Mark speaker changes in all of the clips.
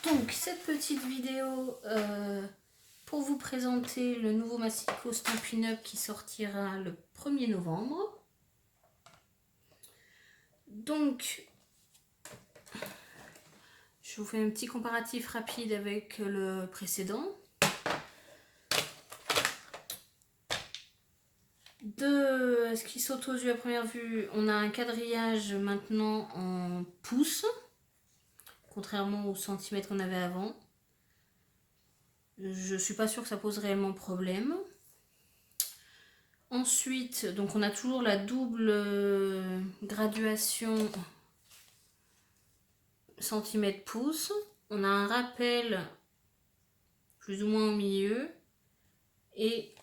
Speaker 1: Donc cette petite vidéo pour vous présenter le nouveau Massico Stampin' Up qui sortira le 1er novembre. Donc je vous fais un petit comparatif rapide avec le précédent. De ce qui saute aux yeux à première vue, on a un quadrillage maintenant en pouces, contrairement aux centimètres qu'on avait avant. Je suis pas sûre que ça pose réellement problème. Ensuite, donc on a toujours la double graduation centimètres-pouces. On a un rappel plus ou moins au milieu et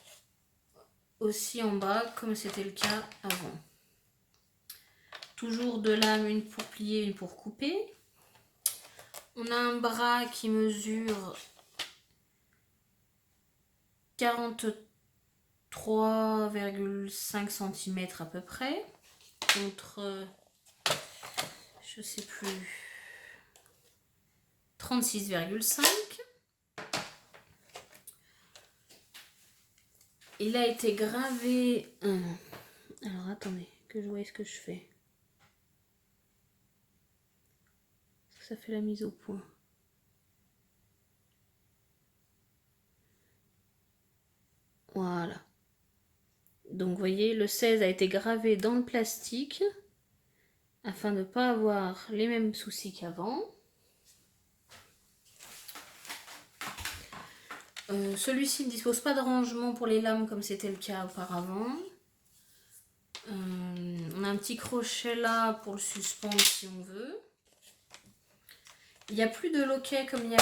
Speaker 1: aussi en bas comme c'était le cas avant. Toujours deux lames, une pour plier, une pour couper. On a un bras qui mesure 43,5 cm à peu près, contre, je sais plus, 36,5. Il a été gravé... Alors attendez, que je vois ce que je fais. Ça fait la mise au point. Voilà. Donc vous voyez, le 16 a été gravé dans le plastique afin de ne pas avoir les mêmes soucis qu'avant. Celui-ci ne dispose pas de rangement pour les lames comme c'était le cas auparavant. On a un petit crochet là pour le suspendre si on veut. Il n'y a plus de loquet comme il y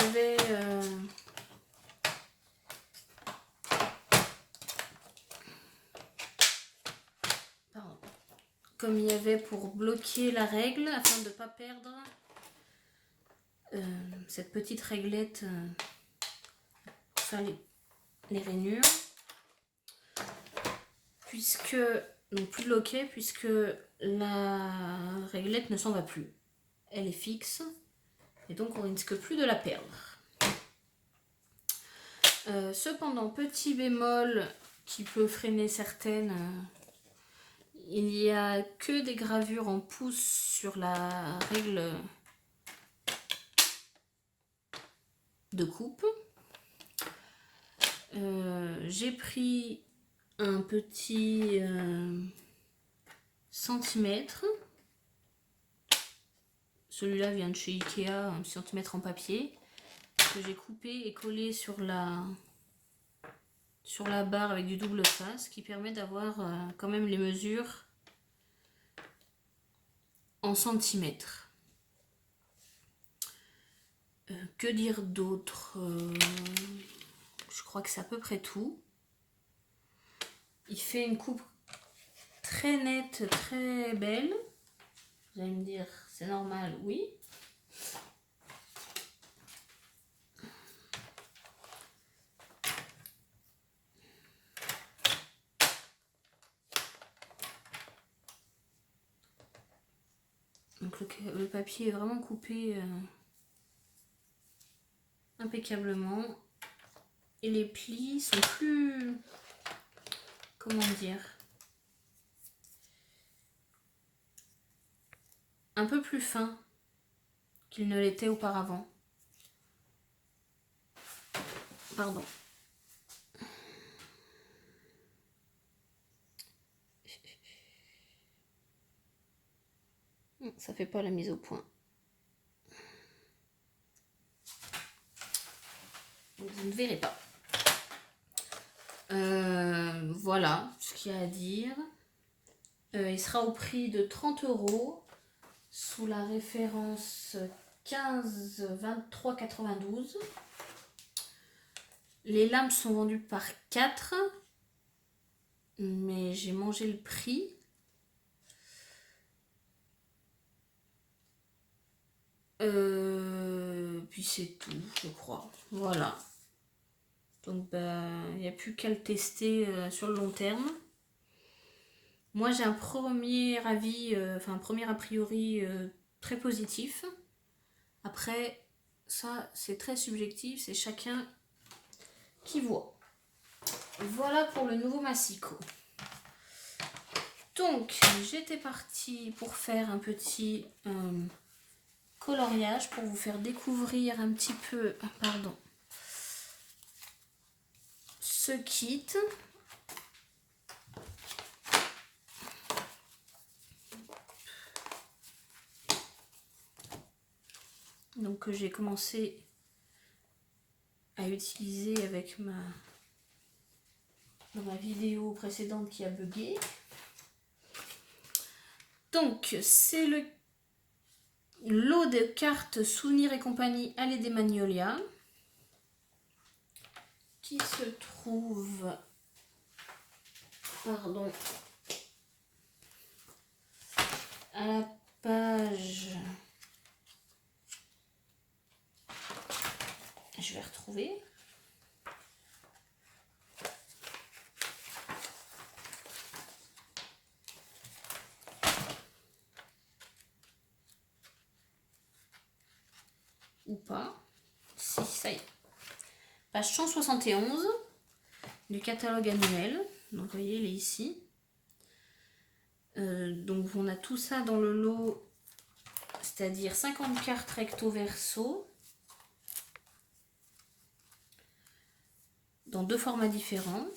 Speaker 1: avait pour bloquer la règle afin de ne pas perdre cette petite réglette pour faire les rainures. Puisque, donc plus de loquet puisque la réglette ne s'en va plus. Elle est fixe et donc on risque plus de la perdre. Cependant, petit bémol qui peut freiner certaines, il n'y a que des gravures en pouces sur la règle de coupe. J'ai pris un petit centimètre. Celui-là vient de chez Ikea, un centimètre en papier, que j'ai coupé et collé sur la barre avec du double face, qui permet d'avoir quand même les mesures en centimètres. Que dire d'autre? Je crois que c'est à peu près tout. Il fait une coupe très nette, très belle. Vous allez me dire, c'est normal, oui. Donc le papier est vraiment coupé impeccablement. Et les plis sont plus... Comment dire? Un peu plus fins qu'ils ne l'étaient auparavant. Pardon. Ça fait pas la mise au point. Vous ne verrez pas. Voilà ce qu'il y a à dire. Il sera au prix de 30 € sous la référence 15 23 92. Les lames sont vendues par 4, mais j'ai mangé le prix. Puis c'est tout, je crois. Voilà. Donc il n'y a plus qu'à le tester sur le long terme. Moi j'ai un premier avis, un premier a priori très positif. Après, Ça, c'est très subjectif, c'est chacun qui voit. Voilà pour le nouveau massicot. Donc, j'étais partie pour faire un petit coloriage pour vous faire découvrir un petit peu, pardon, ce kit. Donc, que j'ai commencé à utiliser avec dans ma vidéo précédente qui a bugué. Donc, c'est le lot de cartes souvenirs et compagnie Allée des Magnolias qui se trouve, pardon, à la page, je vais retrouver, ou pas, si, ça y est, page 171 du catalogue annuel, donc vous voyez, il est ici. Donc on a tout ça dans le lot, c'est-à-dire 50 cartes recto verso, dans 2 formats différents.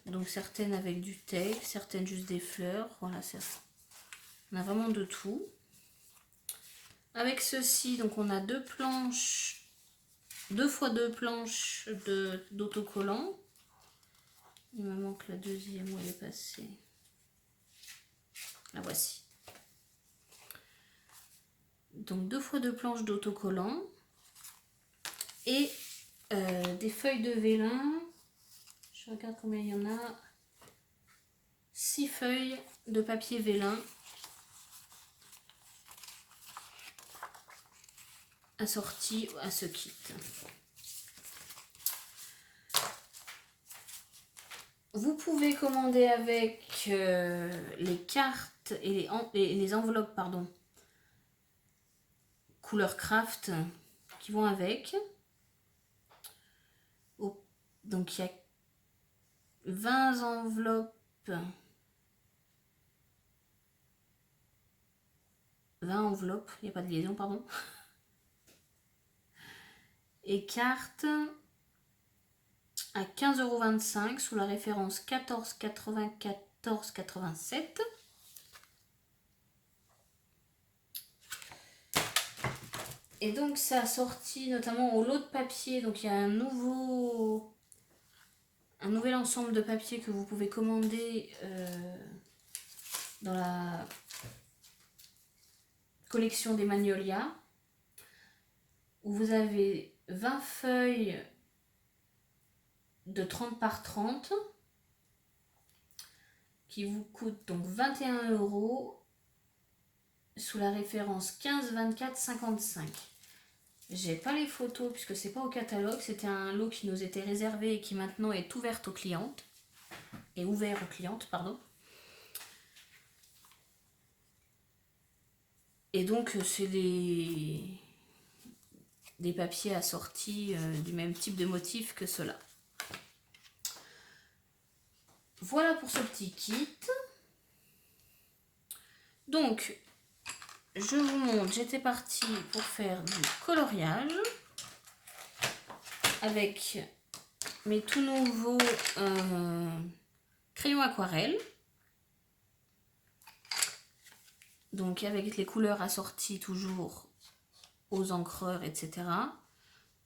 Speaker 1: Donc certaines avec du texte, certaines juste des fleurs, voilà, on a vraiment de tout. Avec ceci, donc on a 2 planches, 2 x 2 planches d'autocollants. Il me manque la deuxième, où elle est passée. La voici. Donc 2 x 2 planches d'autocollants et des feuilles de vélin. Je regarde combien il y en a. 6 feuilles de papier vélin assorties à ce kit. Vous pouvez commander avec les cartes et les enveloppes, pardon, couleur craft qui vont avec. Donc il y a 20 enveloppes, 20 enveloppes, il n'y a pas de liaison, pardon. Et cartes à 15,25 € sous la référence 14,94,87. Et donc ça a sorti notamment au lot de papier, donc il y a un nouvel ensemble de papier que vous pouvez commander dans la collection des Magnolias, où vous avez 20 feuilles de 30 par 30 qui vous coûtent donc 21 € sous la référence 15,24,55. J'ai pas les photos puisque c'est pas au catalogue, c'était un lot qui nous était réservé et qui maintenant est ouvert aux clientes. Pardon. Et donc c'est des papiers assortis du même type de motif que ceux-là. Voilà pour ce petit kit. Donc, je vous montre, j'étais partie pour faire du coloriage avec mes tout nouveaux crayons aquarelle. Donc avec les couleurs assorties toujours aux encreurs, etc.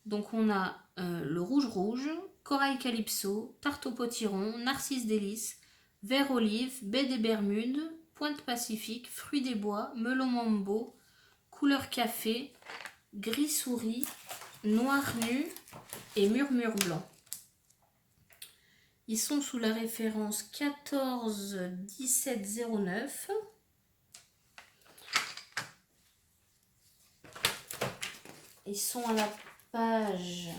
Speaker 1: Donc on a le rouge, corail calypso, tarte au potiron, narcisse délice, vert olive, baie des Bermudes, pointe pacifique, fruits des bois, melon mambo, couleur café, gris souris, noir nu et murmure blanc. Ils sont sous la référence 14,17,09. Ils sont à la page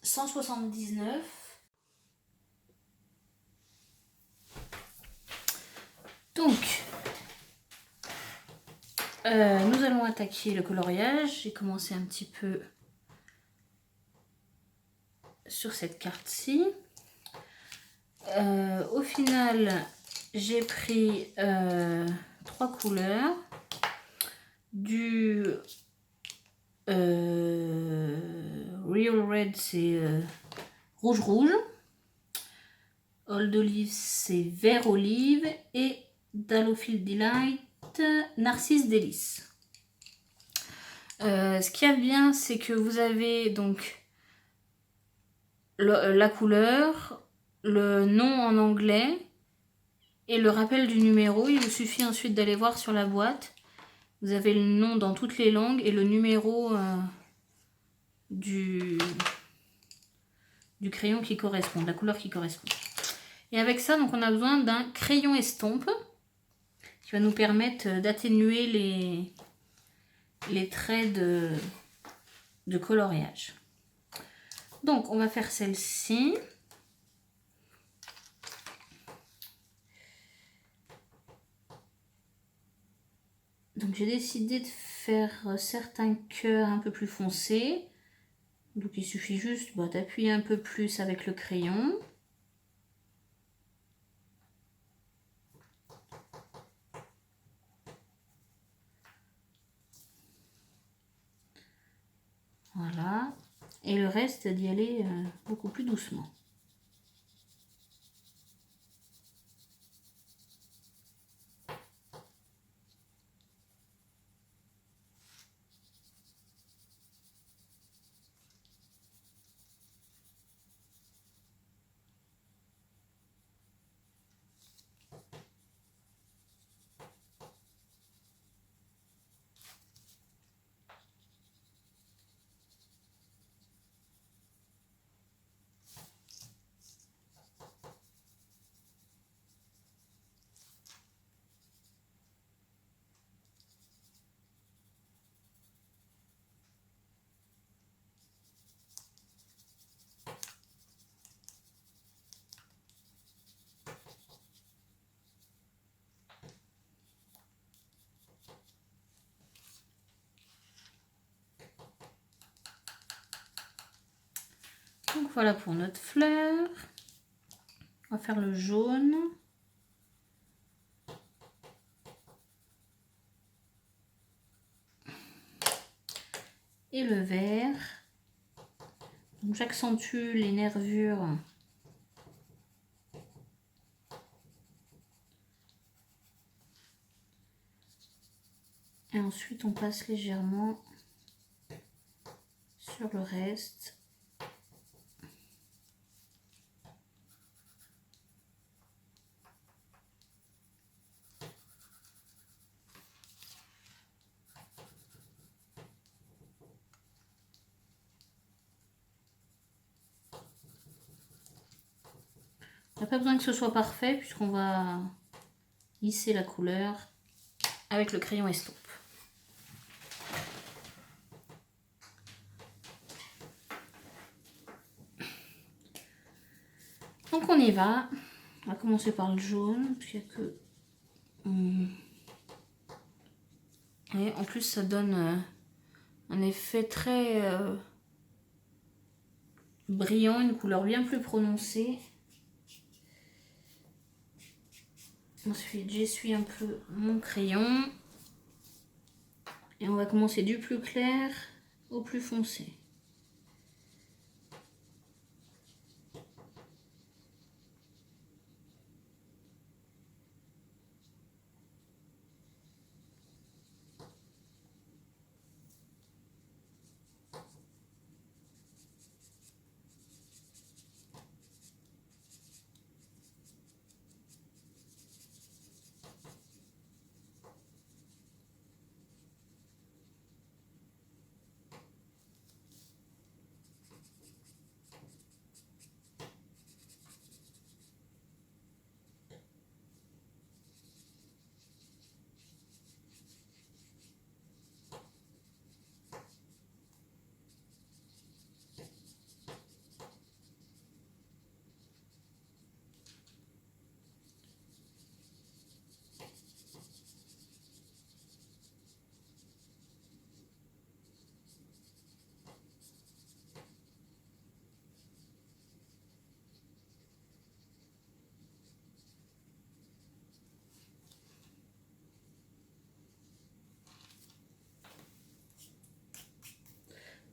Speaker 1: 179. allons attaquer le coloriage. J'ai commencé un petit peu sur cette carte-ci. Au final, j'ai pris 3 couleurs. Du Real Red, c'est rouge. Old Olive, c'est vert olive. Et Dalophile Delight, Narcisse Délice. Ce qu'il y a de bien, c'est que vous avez donc la couleur, le nom en anglais et le rappel du numéro. Il vous suffit ensuite d'aller voir sur la boîte. Vous avez le nom dans toutes les langues et le numéro du crayon qui correspond, de la couleur qui correspond. Et avec ça, donc, on a besoin d'un crayon estompe qui va nous permettre d'atténuer les traits de coloriage. Donc, on va faire celle-ci. Donc, j'ai décidé de faire certains cœurs un peu plus foncés. Donc, il suffit juste d'appuyer un peu plus avec le crayon. Voilà. Et le reste, d'y aller beaucoup plus doucement. Donc voilà pour notre fleur. On va faire le jaune. Et le vert. Donc j'accentue les nervures. Et ensuite on passe légèrement sur le reste. Il n'y a pas besoin que ce soit parfait puisqu'on va lisser la couleur avec le crayon estompe. Donc on y va. On va commencer par le jaune parce qu'il n'y a que... Et en plus ça donne un effet très brillant, une couleur bien plus prononcée. Ensuite, j'essuie un peu mon crayon. Et on va commencer du plus clair au plus foncé.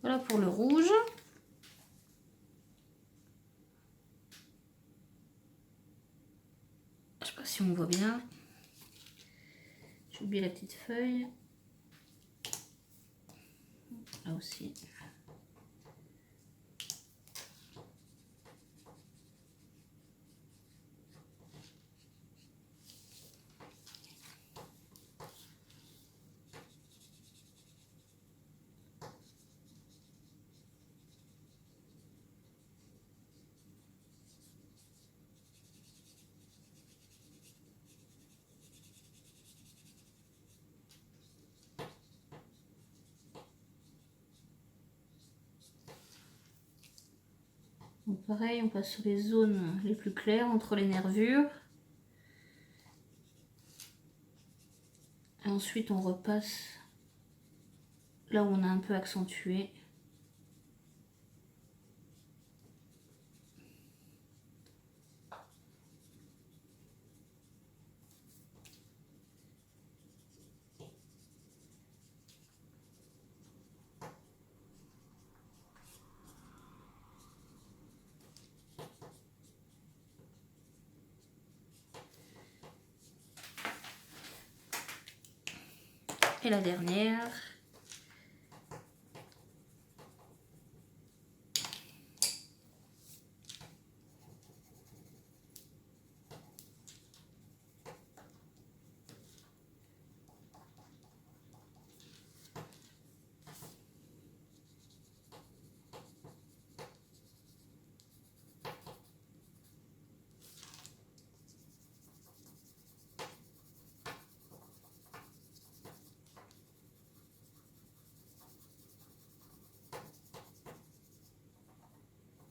Speaker 1: Voilà pour le rouge. Je sais pas si on voit bien. J'ai oublié la petite feuille. Là aussi. Donc pareil, on passe sur les zones les plus claires entre les nervures. Et ensuite on repasse là où on a un peu accentué. Et la dernière.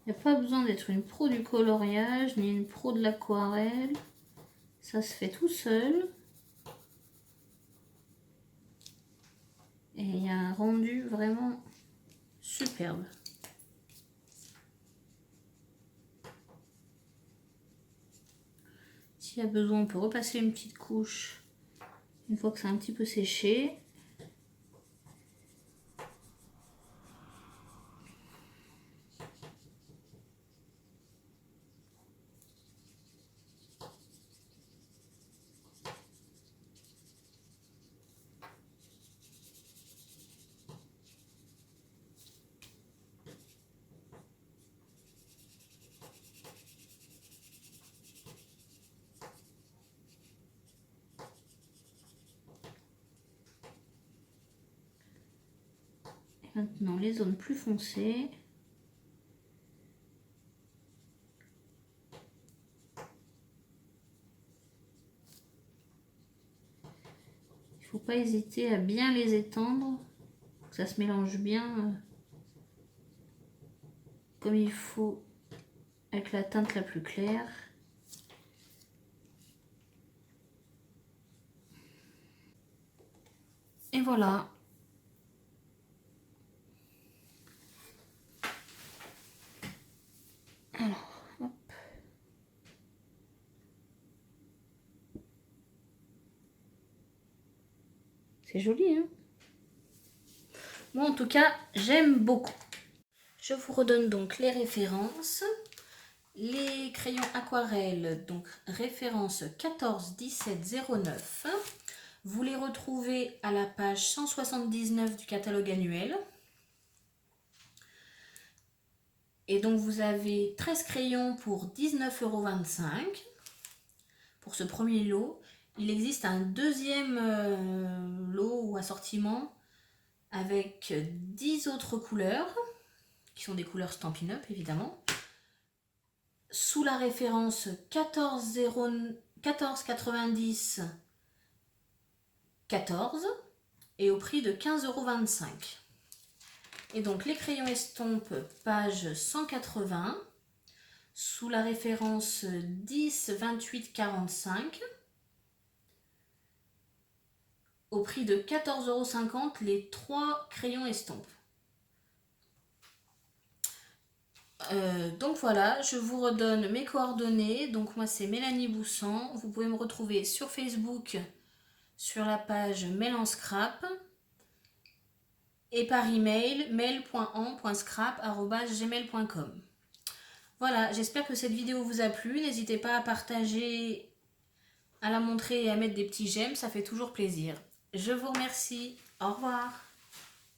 Speaker 1: Il n'y a pas besoin d'être une pro du coloriage ni une pro de l'aquarelle. Ça se fait tout seul. Et il y a un rendu vraiment superbe. S'il y a besoin, on peut repasser une petite couche une fois que c'est un petit peu séché. Et maintenant les zones plus foncées. Il ne faut pas hésiter à bien les étendre, que ça se mélange bien comme il faut avec la teinte la plus claire. Et voilà. Alors, hop. C'est joli, hein? Moi, en tout cas, j'aime beaucoup. Je vous redonne donc les références. Les crayons aquarelles, donc référence 14 17 09. Vous les retrouvez à la page 179 du catalogue annuel. Et donc vous avez 13 crayons pour 19,25 € pour ce premier lot. Il existe un deuxième lot ou assortiment avec 10 autres couleurs, qui sont des couleurs Stampin' Up évidemment, sous la référence 14,90 14 et au prix de 15,25 €. Et donc les crayons estampes, page 180, sous la référence 10 28 45, au prix de 14,50 € les 3 crayons estampes. Donc voilà, je vous redonne mes coordonnées. Donc moi c'est Mélanie Boussan. Vous pouvez me retrouver sur Facebook sur la page Mélan Scrap. et par email mail.en.scrap@gmail.com. Voilà, j'espère que cette vidéo vous a plu. N'hésitez pas à partager, à la montrer et à mettre des petits j'aime, ça fait toujours plaisir. Je vous remercie. Au revoir.